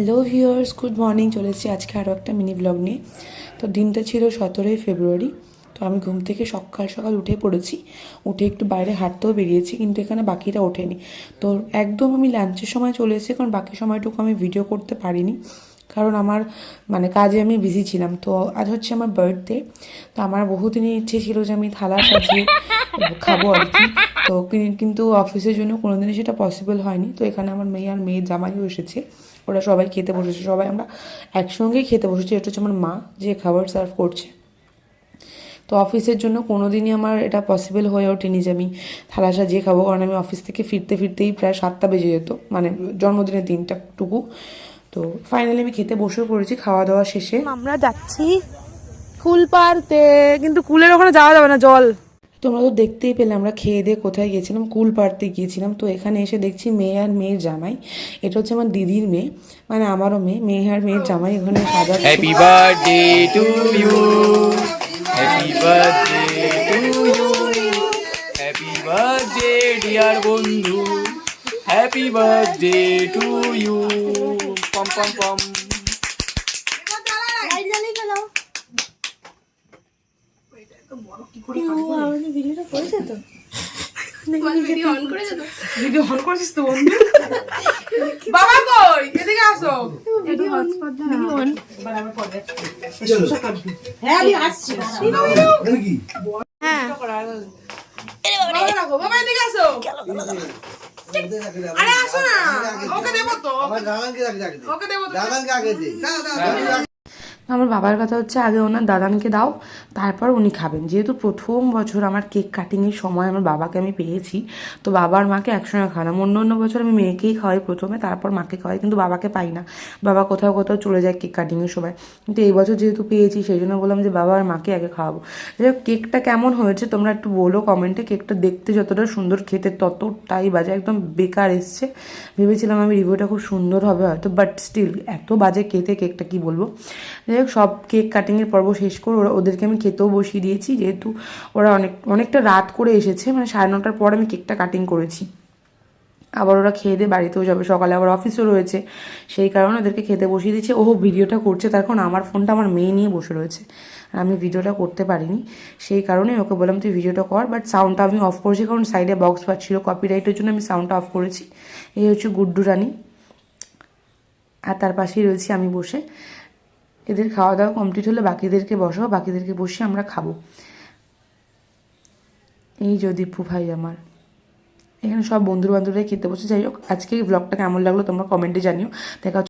Hello viewers, good morning. চলে এসেছি আজকে আরও একটা মিনি ব্লগ নিয়ে। তো দিনটা ছিল 17ই ফেব্রুয়ারি। তো আমি ঘুম থেকে সকাল সকাল উঠে পড়েছি, উঠে একটু বাইরে হাঁটতেও বেরিয়েছি, কিন্তু এখানে বাকিটা ওঠেনি। তো একদম আমি লাঞ্চের সময় চলে এসেছি, কারণ বাকি সময়টুকু আমি ভিডিও করতে পারিনি, কারণ আমার কাজে আমি বিজি ছিলাম। তো আজ হচ্ছে আমার বার্থডে। তো আমার বহুদিনই ইচ্ছে ছিল যে আমি থালা সাজিয়ে খাবো আর কি। তো কিন্তু অফিসের জন্য কোনোদিনই সেটা পসিবল হয়নি। তো এখানে আমার মেয়ে আর মেয়ের জামাইও এসেছে, ওরা সবাই খেতে বসেছে, সবাই আমরা একসঙ্গেই খেতে বসেছি। এটা হচ্ছে আমার মা যে খাবার সার্ভ করছে। তো অফিসের জন্য কোনো দিনই আমার এটা পসিবল হয়ে ওঠেনি যে আমি থালা সাজিয়ে খাবো, কারণ আমি অফিস থেকে ফিরতে ফিরতেই প্রায় 7টা বেজে যেত, জন্মদিনের দিনটা টুকু। তো ফাইনালি আমি খেতে বসেও পড়েছি খাওয়া দাওয়া শেষে। আমরা যাচ্ছি কুল পাড়তে, কিন্তু কুলের ওখানে যাওয়া যাবে না, জল। তোমরা তো দেখতেই পেলে আমরা খেয়ে দিয়ে কোথায় গিয়েছিলাম, কুল পাড়তে গিয়েছিলাম। তো এখানে এসে দেখছি মেয়ে আর মেয়ের জামাই, এটা হচ্ছে আমার দিদির মেয়ে, আমারও মেয়ে, মেয়ে আর মেয়ের জামাই ওখানে সাজাচ্ছে। Happy birthday to you, happy birthday to you, happy birthday dear বন্ধু, হ্যাপি বার্থডে টু ইউ। পম পম পম। ভিডিও অন করেছিস তো বন্ধু? বাবা কই, এদিকে আসো। হ্যাঁ আমি আসছি। হ্যাঁ বাবা এদিকে আসো। আরে আসো না, ওকে দেবো তো, ওকে দেবো তো। আমার বাবার কথা হচ্ছে আগে ওনার দাদানকে দাও, তারপর উনি খাবেন। যেহেতু প্রথম বছর আমার কেক কাটিংয়ের সময় আমার বাবাকে আমি পেয়েছি, তো বাবার মাকে একসঙ্গে খাওয়ালাম। অন্য বছর আমি মেয়েকেই খাওয়াই প্রথমে, তারপর মাকে খাওয়াই, কিন্তু বাবাকে পাই না। বাবা কোথাও কোথাও চলে যায় কেক কাটিংয়ের সময়। কিন্তু এই বছর যেহেতু পেয়েছি, সেই জন্য বললাম যে বাবা আর মাকে আগে খাওয়াবো। যাই হোক, কেকটা কেমন হয়েছে তোমরা একটু বলো কমেন্টে। কেকটা দেখতে যতটা সুন্দর, খেতে ততটাই বাজে, একদম বেকার এসছে। ভেবেছিলাম আমি রিভিউটা খুব সুন্দর হবে হয়তো, বাট স্টিল এত বাজে খেতে কেকটা, কি বলবো। যাই হোক, সব কেক কাটিংয়ের পর্ব শেষ করে ওদেরকে আমি খেতেও বসিয়ে দিয়েছি, যেহেতু ওরা অনেকটা রাত করে এসেছে, 9:30টার পর আমি কেকটা কাটিং করেছি। আবার ওরা খেয়ে দিয়ে বাড়িতেও যাবে, সকালে আবার অফিসও রয়েছে, সেই কারণে ওদেরকে খেতে বসিয়ে দিচ্ছে। ও ভিডিওটা করছে, তার কারণ আমার ফোনটা আমার মেয়ে নিয়ে বসে রয়েছে, আর আমি ভিডিওটা করতে পারিনি। সেই কারণে ওকে বললাম তুই ভিডিওটা কর, বাট সাউন্ডটা আমি অফ করেছি, কারণ সাইডে বক্স পাচ্ছিল কপিরাইটের জন্য আমি সাউন্ডটা অফ করেছি। এই হচ্ছে গুড্ডু রানী, আর তার পাশেই রয়েছি আমি বসে। এদের খাওয়া দাওয়া কমপ্লিট হলে বাকিদেরকে বসাবো, বাকিদেরকে বসে আমরা খাবো। এই যে দীপু ভাই আমার, এখানে সব বন্ধু বান্ধবরাই খেতে বসে। যাই হোক, আজকে এই ব্লগটা কেমন লাগলো তোমরা কমেন্টে জানিও। দেখা